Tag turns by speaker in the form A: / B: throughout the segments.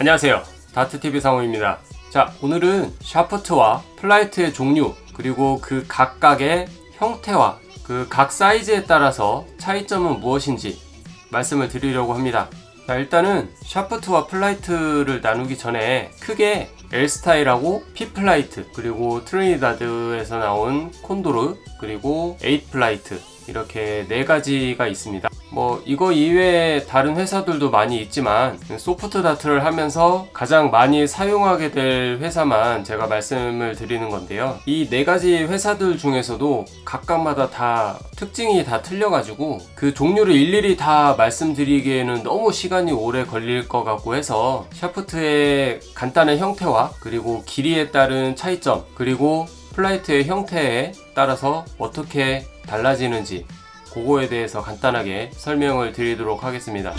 A: 안녕하세요, 다트TV 상호입니다. 자, 오늘은 샤프트와 플라이트의 종류, 그리고 그 각각의 형태와 그 각 사이즈에 따라서 차이점은 무엇인지 말씀을 드리려고 합니다. 자, 일단은 샤프트와 플라이트를 나누기 전에 크게 L스타일하고 P플라이트, 그리고 트리니다드에서 나온 콘도르, 그리고 8플라이트, 이렇게 네 가지가 있습니다. 뭐 이거 이외에 다른 회사들도 많이 있지만 소프트 다트를 하면서 가장 많이 사용하게 될 회사만 제가 말씀을 드리는 건데요, 이 네 가지 회사들 중에서도 각각마다 다 특징이 다 틀려가지고 그 종류를 일일이 다 말씀드리기에는 너무 시간이 오래 걸릴 것 같고 해서 샤프트의 간단한 형태와 그리고 길이에 따른 차이점, 그리고 플라이트의 형태에 따라서 어떻게 달라지는지 그거에 대해서 간단하게 설명을 드리도록 하겠습니다.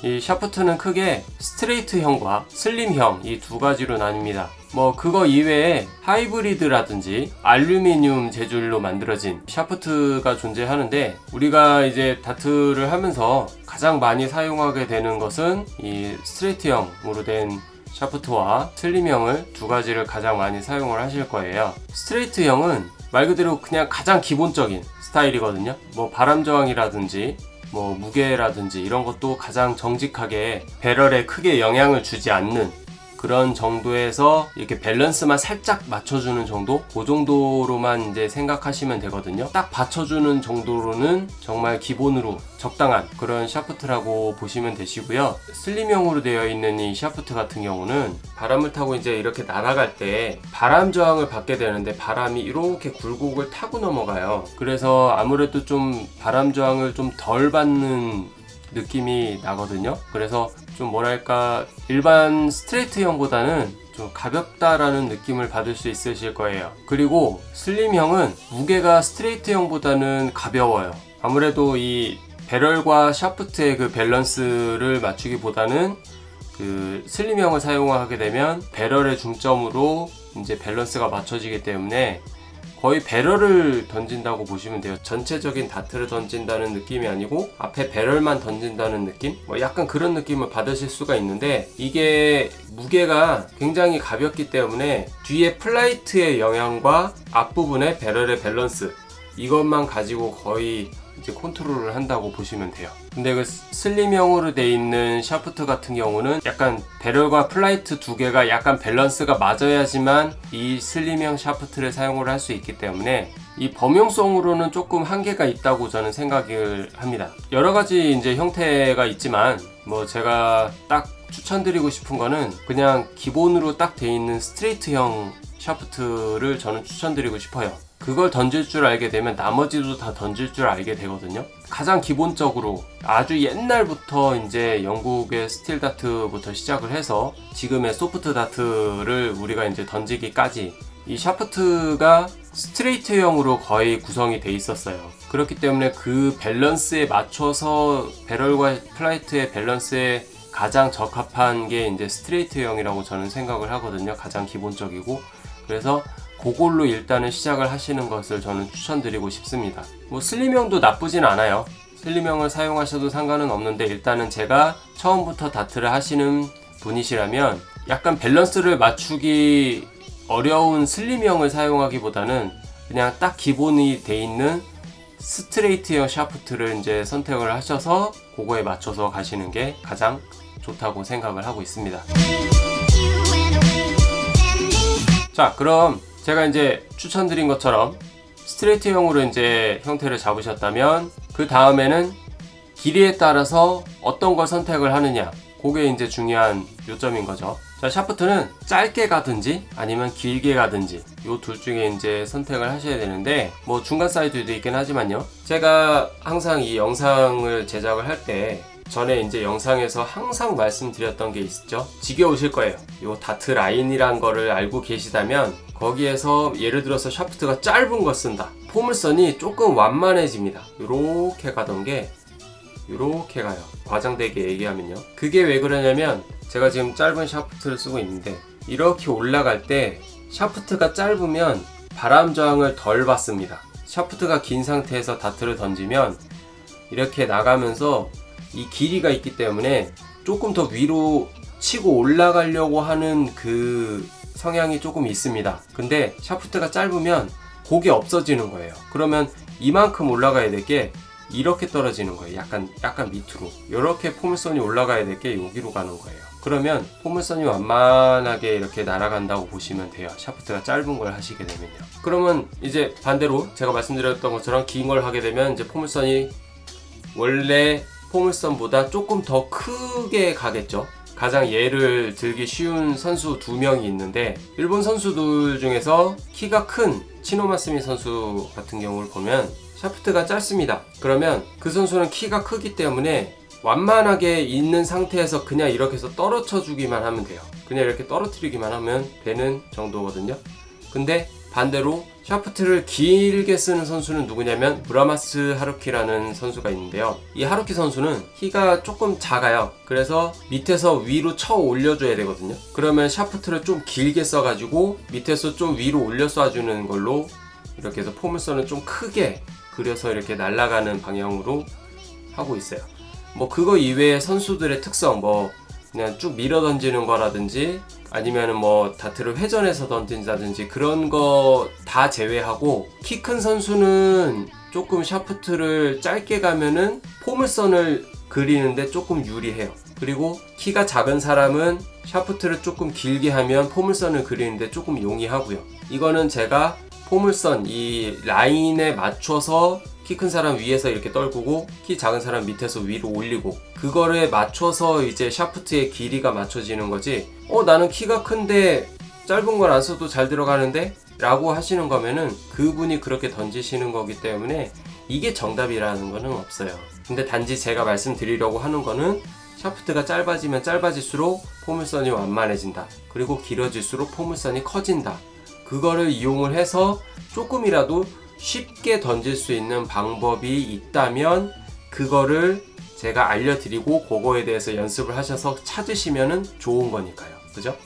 A: 이 샤프트는 크게 스트레이트형과 슬림형, 이 두 가지로 나뉩니다. 뭐 그거 이외에 하이브리드라든지 알루미늄 재질로 만들어진 샤프트가 존재하는데, 우리가 이제 다트를 하면서 가장 많이 사용하게 되는 것은 이 스트레이트형으로 된 샤프트와 슬림형을 두 가지를 가장 많이 사용을 하실 거예요. 스트레이트형은 말 그대로 그냥 가장 기본적인 스타일이거든요. 뭐 바람 저항이라든지 뭐 무게라든지 이런 것도 가장 정직하게 배럴에 크게 영향을 주지 않는 그런 정도에서 이렇게 밸런스만 살짝 맞춰주는 정도? 그 정도로만 이제 생각하시면 되거든요. 딱 받쳐주는 정도로는 정말 기본으로 적당한 그런 샤프트라고 보시면 되시고요. 슬림형으로 되어 있는 이 샤프트 같은 경우는 바람을 타고 이제 이렇게 날아갈 때 바람 저항을 받게 되는데, 바람이 이렇게 굴곡을 타고 넘어가요. 그래서 아무래도 좀 바람 저항을 좀 덜 받는 느낌이 나거든요. 그래서 좀 뭐랄까, 일반 스트레이트형보다는 좀 가볍다라는 느낌을 받을 수 있으실 거예요. 그리고 슬림형은 무게가 스트레이트형보다는 가벼워요. 아무래도 이 배럴과 샤프트의 그 밸런스를 맞추기보다는 그 슬림형을 사용하게 되면 배럴의 중점으로 이제 밸런스가 맞춰지기 때문에 거의 배럴을 던진다고 보시면 돼요. 전체적인 다트를 던진다는 느낌이 아니고 앞에 배럴만 던진다는 느낌? 뭐 약간 그런 느낌을 받으실 수가 있는데, 이게 무게가 굉장히 가볍기 때문에 뒤에 플라이트의 영향과 앞부분의 배럴의 밸런스, 이것만 가지고 거의 이제 컨트롤을 한다고 보시면 돼요. 근데 그 슬림형으로 돼 있는 샤프트 같은 경우는 약간 배럴과 플라이트 두 개가 약간 밸런스가 맞아야지만 이 슬림형 샤프트를 사용을 할 수 있기 때문에 이 범용성으로는 조금 한계가 있다고 저는 생각을 합니다. 여러 가지 이제 형태가 있지만 뭐 제가 딱 추천드리고 싶은 거는 그냥 기본으로 딱 돼 있는 스트레이트형 샤프트를 저는 추천드리고 싶어요. 그걸 던질 줄 알게 되면 나머지도 다 던질 줄 알게 되거든요. 가장 기본적으로 아주 옛날부터 이제 영국의 스틸 다트부터 시작을 해서 지금의 소프트 다트를 우리가 이제 던지기까지 이 샤프트가 스트레이트형으로 거의 구성이 돼 있었어요. 그렇기 때문에 그 밸런스에 맞춰서 배럴과 플라이트의 밸런스에 가장 적합한 게 이제 스트레이트형이라고 저는 생각을 하거든요. 가장 기본적이고. 그래서 그걸로 일단은 시작을 하시는 것을 저는 추천드리고 싶습니다. 뭐 슬림형도 나쁘진 않아요. 슬림형을 사용하셔도 상관은 없는데, 일단은 제가 처음부터 다트를 하시는 분이시라면 약간 밸런스를 맞추기 어려운 슬림형을 사용하기보다는 그냥 딱 기본이 돼 있는 스트레이트형 샤프트를 이제 선택을 하셔서 그거에 맞춰서 가시는 게 가장 좋다고 생각을 하고 있습니다. 자, 그럼 제가 이제 추천드린 것처럼 스트레이트형으로 이제 형태를 잡으셨다면 그 다음에는 길이에 따라서 어떤 걸 선택을 하느냐, 그게 이제 중요한 요점인 거죠. 자, 샤프트는 짧게 가든지 아니면 길게 가든지 요 둘 중에 이제 선택을 하셔야 되는데, 뭐 중간 사이즈도 있긴 하지만요, 제가 항상 이 영상을 제작을 할 때 전에 이제 영상에서 항상 말씀드렸던 게 있죠. 지겨우실 거예요. 요 다트 라인이란 거를 알고 계시다면 거기에서 예를 들어서 샤프트가 짧은 거 쓴다, 포물선이 조금 완만해집니다. 요렇게 가던 게 요렇게 가요. 과장되게 얘기하면요. 그게 왜 그러냐면, 제가 지금 짧은 샤프트를 쓰고 있는데 이렇게 올라갈 때 샤프트가 짧으면 바람 저항을 덜 받습니다. 샤프트가 긴 상태에서 다트를 던지면 이렇게 나가면서 이 길이가 있기 때문에 조금 더 위로 치고 올라가려고 하는 그 성향이 조금 있습니다. 근데 샤프트가 짧으면 곡이 없어지는 거예요. 그러면 이만큼 올라가야 될 게 이렇게 떨어지는 거예요. 약간 밑으로. 이렇게 포물선이 올라가야 될 게 여기로 가는 거예요. 그러면 포물선이 완만하게 이렇게 날아간다고 보시면 돼요. 샤프트가 짧은 걸 하시게 되면요. 그러면 이제 반대로 제가 말씀드렸던 것처럼 긴 걸 하게 되면 이제 포물선이 원래 포물선보다 조금 더 크게 가겠죠. 가장 예를 들기 쉬운 선수 2명이 있는데, 일본 선수들 중에서 키가 큰 치노마스미 선수 같은 경우를 보면 샤프트가 짧습니다. 그러면 그 선수는 키가 크기 때문에 완만하게 있는 상태에서 그냥 이렇게 해서 떨어져 주기만 하면 돼요. 그냥 이렇게 떨어뜨리기만 하면 되는 정도거든요. 근데 반대로 샤프트를 길게 쓰는 선수는 누구냐면 무라마스 하루키라는 선수가 있는데요. 이 하루키 선수는 키가 조금 작아요. 그래서 밑에서 위로 쳐 올려줘야 되거든요. 그러면 샤프트를 좀 길게 써가지고 밑에서 좀 위로 올려 쏴주는 걸로 이렇게 해서 포물선을 좀 크게 그려서 이렇게 날아가는 방향으로 하고 있어요. 뭐 그거 이외의 선수들의 특성, 뭐 그냥 쭉 밀어 던지는 거라든지 아니면은 뭐 다트를 회전해서 던진다든지 그런 거 다 제외하고, 키 큰 선수는 조금 샤프트를 짧게 가면은 포물선을 그리는데 조금 유리해요. 그리고 키가 작은 사람은 샤프트를 조금 길게 하면 포물선을 그리는데 조금 용이하고요. 이거는 제가 포물선 이 라인에 맞춰서 키 큰 사람 위에서 이렇게 떨구고 키 작은 사람 밑에서 위로 올리고, 그거를 맞춰서 이제 샤프트의 길이가 맞춰지는 거지, 나는 키가 큰데 짧은 걸 안 써도 잘 들어가는데? 라고 하시는 거면은 그분이 그렇게 던지시는 거기 때문에 이게 정답이라는 거는 없어요. 근데 단지 제가 말씀드리려고 하는 거는 샤프트가 짧아지면 짧아질수록 포물선이 완만해진다. 그리고 길어질수록 포물선이 커진다. 그거를 이용을 해서 조금이라도 쉽게 던질 수 있는 방법이 있다면 그거를 제가 알려드리고 그거에 대해서 연습을 하셔서 찾으시면 좋은 거니까요. 그죠?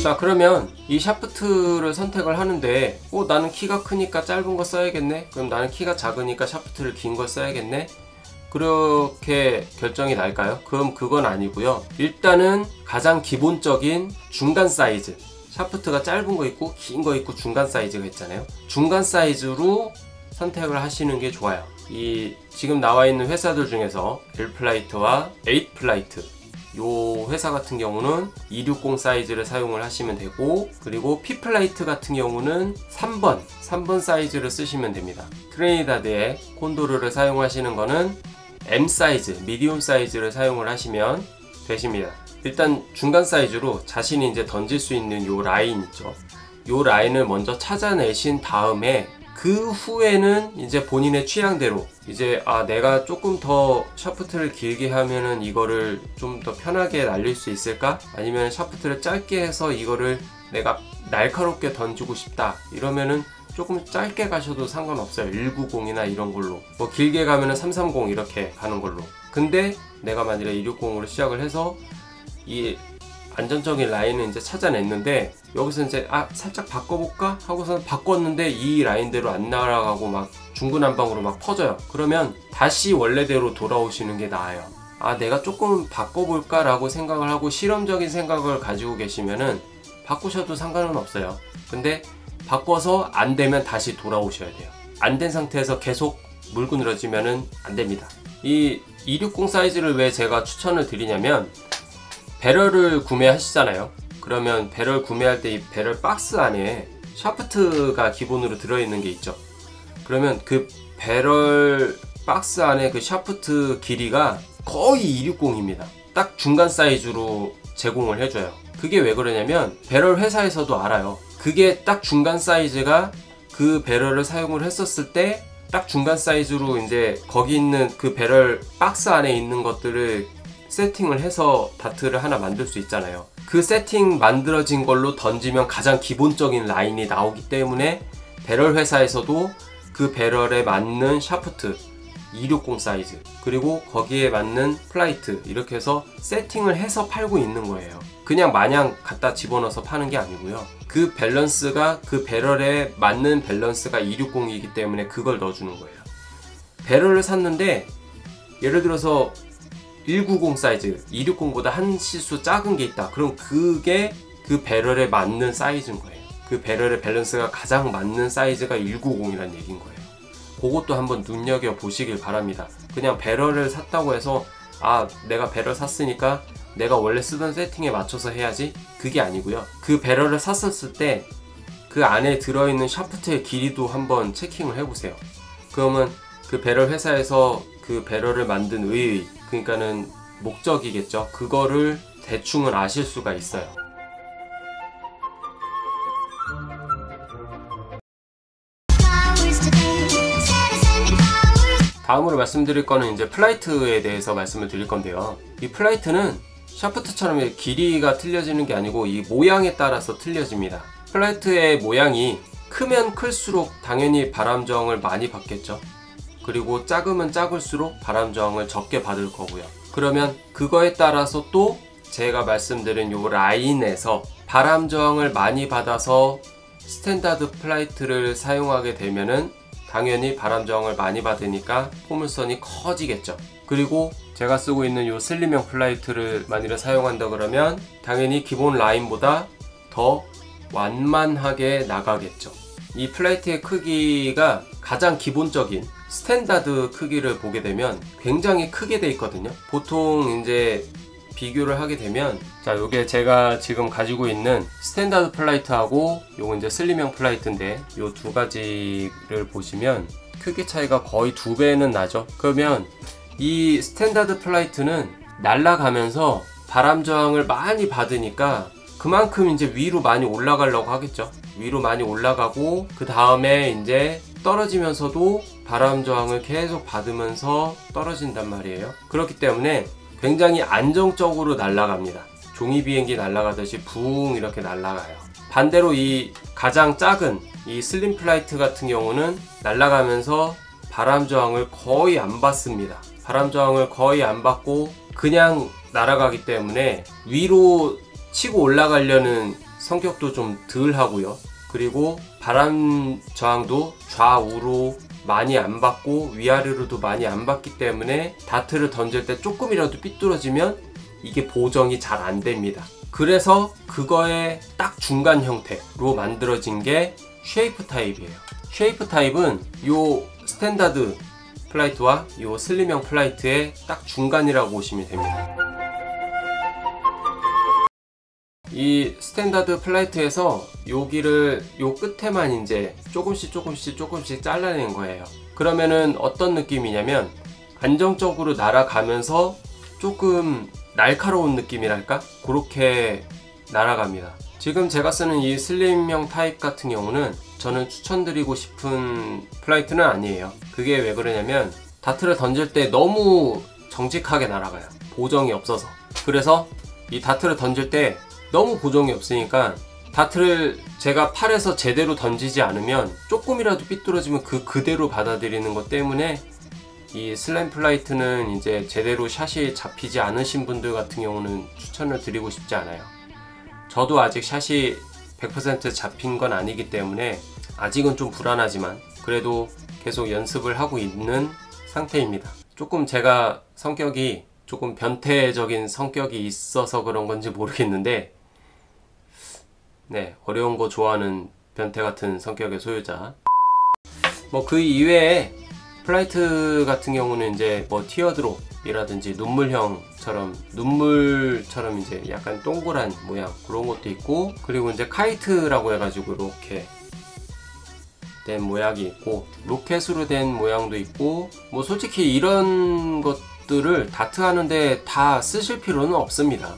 A: 자, 그러면 이 샤프트를 선택을 하는데 나는 키가 크니까 짧은 거 써야겠네? 그럼 나는 키가 작으니까 샤프트를 긴 걸 써야겠네? 그렇게 결정이 날까요? 그럼 그건 아니고요. 일단은 가장 기본적인 중간 사이즈, 샤프트가 짧은 거 있고 긴 거 있고 중간 사이즈가 있잖아요. 중간 사이즈로 선택을 하시는 게 좋아요. 이 지금 나와 있는 회사들 중에서 엘플라이트와 에잇플라이트, 요 회사 같은 경우는 260 사이즈를 사용을 하시면 되고, 그리고 피플라이트 같은 경우는 3번 사이즈를 쓰시면 됩니다. 트리니다드의 콘도르를 사용하시는 거는 M 사이즈, 미디움 사이즈를 사용을 하시면 되십니다. 일단 중간 사이즈로 자신이 이제 던질 수 있는 요 라인 있죠. 요 라인을 먼저 찾아내신 다음에 그 후에는 이제 본인의 취향대로 이제 내가 조금 더 샤프트를 길게 하면은 이거를 좀 더 편하게 날릴 수 있을까? 아니면 샤프트를 짧게 해서 이거를 내가 날카롭게 던지고 싶다. 이러면은 조금 짧게 가셔도 상관없어요. 190이나 이런 걸로. 뭐 길게 가면은 330 이렇게 가는 걸로. 근데 내가 만일에 260으로 시작을 해서 이 안전적인 라인을 이제 찾아냈는데, 여기서 이제 살짝 바꿔볼까? 하고서는 바꿨는데 이 라인대로 안 날아가고 막 중구난방으로 막 퍼져요. 그러면 다시 원래대로 돌아오시는 게 나아요. 내가 조금 바꿔볼까? 라고 생각을 하고 실험적인 생각을 가지고 계시면은 바꾸셔도 상관은 없어요. 근데 바꿔서 안 되면 다시 돌아오셔야 돼요. 안 된 상태에서 계속 물고 늘어지면은 안 됩니다. 이 260 사이즈를 왜 제가 추천을 드리냐면, 배럴을 구매하시잖아요. 그러면 배럴 구매할 때 이 배럴 박스 안에 샤프트가 기본으로 들어있는 게 있죠. 그러면 그 배럴 박스 안에 그 샤프트 길이가 거의 260입니다. 딱 중간 사이즈로 제공을 해줘요. 그게 왜 그러냐면 배럴 회사에서도 알아요. 그게 딱 중간 사이즈가 그 배럴을 사용을 했었을 때 딱 중간 사이즈로 이제 거기 있는 그 배럴 박스 안에 있는 것들을 세팅을 해서 다트를 하나 만들 수 있잖아요. 그 세팅 만들어진 걸로 던지면 가장 기본적인 라인이 나오기 때문에 배럴 회사에서도 그 배럴에 맞는 샤프트 260 사이즈, 그리고 거기에 맞는 플라이트, 이렇게 해서 세팅을 해서 팔고 있는 거예요. 그냥 마냥 갖다 집어넣어서 파는 게 아니고요. 그 밸런스가, 그 배럴에 맞는 밸런스가 260이기 때문에 그걸 넣어주는 거예요. 배럴을 샀는데 예를 들어서 190 사이즈, 260보다 한 시수 작은 게 있다. 그럼 그게 그 배럴에 맞는 사이즈인 거예요. 그 배럴의 밸런스가 가장 맞는 사이즈가 190이라는 얘기인 거예요. 그것도 한번 눈여겨보시길 바랍니다. 그냥 배럴을 샀다고 해서 아, 내가 배럴 샀으니까 내가 원래 쓰던 세팅에 맞춰서 해야지, 그게 아니고요. 그 배럴을 샀었을 때 그 안에 들어있는 샤프트의 길이도 한번 체킹을 해보세요. 그러면 그 배럴 회사에서 그 배럴을 만든 의의, 그러니까는 목적이겠죠. 그거를 대충은 아실 수가 있어요. 다음으로 말씀드릴 거는 이제 플라이트에 대해서 말씀을 드릴 건데요. 이 플라이트는 샤프트처럼 길이가 틀려지는 게 아니고 이 모양에 따라서 틀려집니다. 플라이트의 모양이 크면 클수록 당연히 바람 저항을 많이 받겠죠. 그리고 작으면 작을수록 바람 저항을 적게 받을 거고요. 그러면 그거에 따라서 또 제가 말씀드린 요 라인에서 바람 저항을 많이 받아서 스탠다드 플라이트를 사용하게 되면은 당연히 바람 저항을 많이 받으니까 포물선이 커지겠죠. 그리고 제가 쓰고 있는 요 슬림형 플라이트를 만일에 사용한다 그러면 당연히 기본 라인보다 더 완만하게 나가겠죠. 이 플라이트의 크기가 가장 기본적인 스탠다드 크기를 보게 되면 굉장히 크게 돼 있거든요. 보통 이제 비교를 하게 되면, 자, 요게 제가 지금 가지고 있는 스탠다드 플라이트하고 요거 이제 슬림형 플라이트인데 요 두 가지를 보시면 크기 차이가 거의 2배는 나죠. 그러면 이 스탠다드 플라이트는 날아가면서 바람 저항을 많이 받으니까 그만큼 이제 위로 많이 올라가려고 하겠죠. 위로 많이 올라가고 그 다음에 이제 떨어지면서도 바람 저항을 계속 받으면서 떨어진단 말이에요. 그렇기 때문에 굉장히 안정적으로 날아갑니다. 종이 비행기 날아가듯이 붕 이렇게 날아가요. 반대로 이 가장 작은 이 슬림 플라이트 같은 경우는 날아가면서 바람 저항을 거의 안 받습니다. 바람 저항을 거의 안 받고 그냥 날아가기 때문에 위로 치고 올라가려는 성격도 좀 덜 하고요. 그리고 바람 저항도 좌우로 많이 안 받고 위아래로도 많이 안 받기 때문에 다트를 던질 때 조금이라도 삐뚤어지면 이게 보정이 잘 안 됩니다. 그래서 그거의 딱 중간 형태로 만들어진 게 쉐이프 타입이에요. 쉐이프 타입은 요 스탠다드 플라이트와 요 슬림형 플라이트의 딱 중간이라고 보시면 됩니다. 이 스탠다드 플라이트에서 여기를 요 끝에만 이제 조금씩 잘라낸 거예요. 그러면은 어떤 느낌이냐면 안정적으로 날아가면서 조금 날카로운 느낌이랄까? 그렇게 날아갑니다. 지금 제가 쓰는 이 슬림형 타입 같은 경우는 저는 추천드리고 싶은 플라이트는 아니에요. 그게 왜 그러냐면 다트를 던질 때 너무 정직하게 날아가요. 보정이 없어서. 그래서 이 다트를 던질 때 너무 보정이 없으니까 다트를 제가 팔에서 제대로 던지지 않으면 조금이라도 삐뚤어지면 그대로 받아들이는 것 때문에 이 슬램 플라이트는 이제 제대로 샷이 잡히지 않으신 분들 같은 경우는 추천을 드리고 싶지 않아요. 저도 아직 샷이 100% 잡힌 건 아니기 때문에 아직은 좀 불안하지만 그래도 계속 연습을 하고 있는 상태입니다. 조금 제가 성격이 조금 변태적인 성격이 있어서 그런 건지 모르겠는데, 네, 어려운 거 좋아하는 변태 같은 성격의 소유자. 뭐 그 이외에 플라이트 같은 경우는 이제 뭐 티어드롭이라든지 눈물처럼 이제 약간 동그란 모양 그런 것도 있고, 그리고 이제 카이트라고 해가지고 이렇게 된 모양이 있고, 로켓으로 된 모양도 있고, 뭐 솔직히 이런 것들을 다트 하는데 다 쓰실 필요는 없습니다.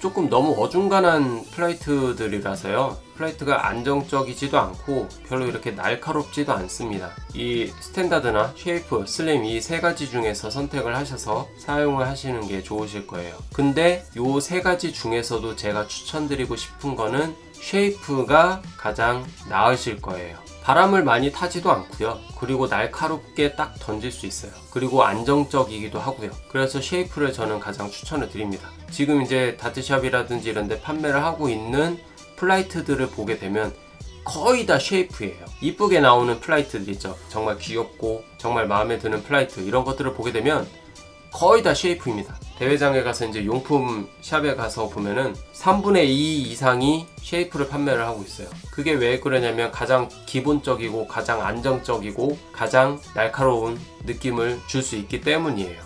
A: 조금 너무 어중간한 플라이트들이라서요. 플라이트가 안정적이지도 않고 별로 이렇게 날카롭지도 않습니다. 이 스탠다드나 쉐이프, 슬림 이 세 가지 중에서 선택을 하셔서 사용을 하시는 게 좋으실 거예요. 근데 요 세 가지 중에서도 제가 추천드리고 싶은 거는 쉐이프가 가장 나으실 거예요. 바람을 많이 타지도 않고요. 그리고 날카롭게 딱 던질 수 있어요. 그리고 안정적이기도 하고요. 그래서 쉐이프를 저는 가장 추천을 드립니다. 지금 이제 다트샵이라든지 이런 데 판매를 하고 있는 플라이트들을 보게 되면 거의 다 쉐이프예요. 이쁘게 나오는 플라이트들 있죠. 정말 귀엽고 정말 마음에 드는 플라이트, 이런 것들을 보게 되면 거의 다 쉐이프입니다. 대회장에 가서 이제 용품 샵에 가서 보면은 3분의 2 이상이 쉐이프를 판매를 하고 있어요. 그게 왜 그러냐면 가장 기본적이고 가장 안정적이고 가장 날카로운 느낌을 줄 수 있기 때문이에요.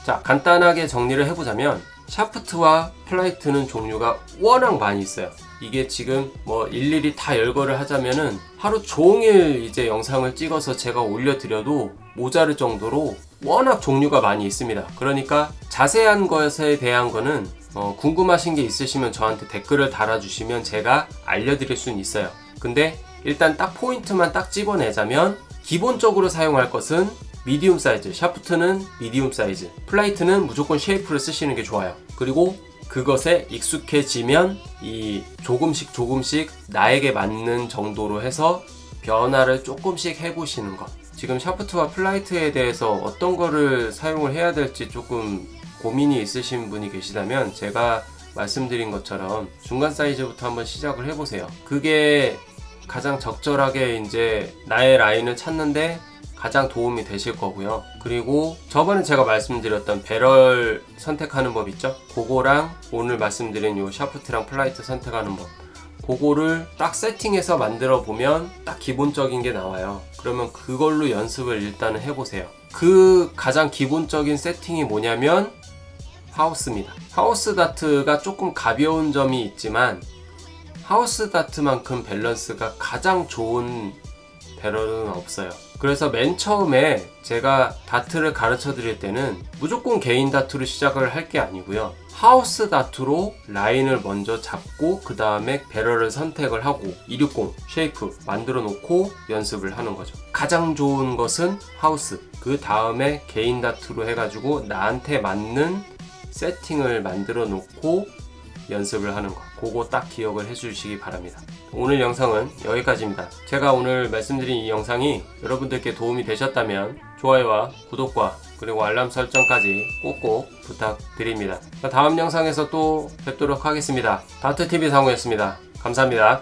A: 자, 간단하게 정리를 해보자면 샤프트와 플라이트는 종류가 워낙 많이 있어요. 이게 지금 뭐 일일이 다 열거를 하자면은 하루 종일 이제 영상을 찍어서 제가 올려드려도 모자랄 정도로 워낙 종류가 많이 있습니다. 그러니까 자세한 것에 대한 거는 궁금하신 게 있으시면 저한테 댓글을 달아주시면 제가 알려드릴 수는 있어요. 근데 일단 딱 포인트만 딱 집어내자면 기본적으로 사용할 것은 미디움 사이즈, 샤프트는 미디움 사이즈, 플라이트는 무조건 쉐이프를 쓰시는 게 좋아요. 그리고 그것에 익숙해지면 이 조금씩 나에게 맞는 정도로 해서 변화를 조금씩 해보시는 것. 지금 샤프트와 플라이트에 대해서 어떤 거를 사용을 해야 될지 조금 고민이 있으신 분이 계시다면 제가 말씀드린 것처럼 중간 사이즈부터 한번 시작을 해보세요. 그게 가장 적절하게 이제 나의 라인을 찾는데 가장 도움이 되실 거고요. 그리고 저번에 제가 말씀드렸던 배럴 선택하는 법 있죠? 그거랑 오늘 말씀드린 요 샤프트랑 플라이트 선택하는 법, 그거를 딱 세팅해서 만들어 보면 딱 기본적인 게 나와요. 그러면 그걸로 연습을 일단은 해보세요. 그 가장 기본적인 세팅이 뭐냐면 하우스입니다. 하우스 다트가 조금 가벼운 점이 있지만 하우스 다트만큼 밸런스가 가장 좋은 배럴은 없어요. 그래서 맨 처음에 제가 다트를 가르쳐 드릴 때는 무조건 개인 다트로 시작을 할 게 아니고요. 하우스 다트로 라인을 먼저 잡고 그 다음에 배럴을 선택을 하고 260 쉐이프 만들어 놓고 연습을 하는 거죠. 가장 좋은 것은 하우스, 그 다음에 개인 다트로 해가지고 나한테 맞는 세팅을 만들어 놓고 연습을 하는 거, 그거 딱 기억을 해주시기 바랍니다. 오늘 영상은 여기까지입니다. 제가 오늘 말씀드린 이 영상이 여러분들께 도움이 되셨다면 좋아요와 구독과 그리고 알람 설정까지 꼭꼭 부탁드립니다. 다음 영상에서 또 뵙도록 하겠습니다. 다트TV 상우였습니다. 감사합니다.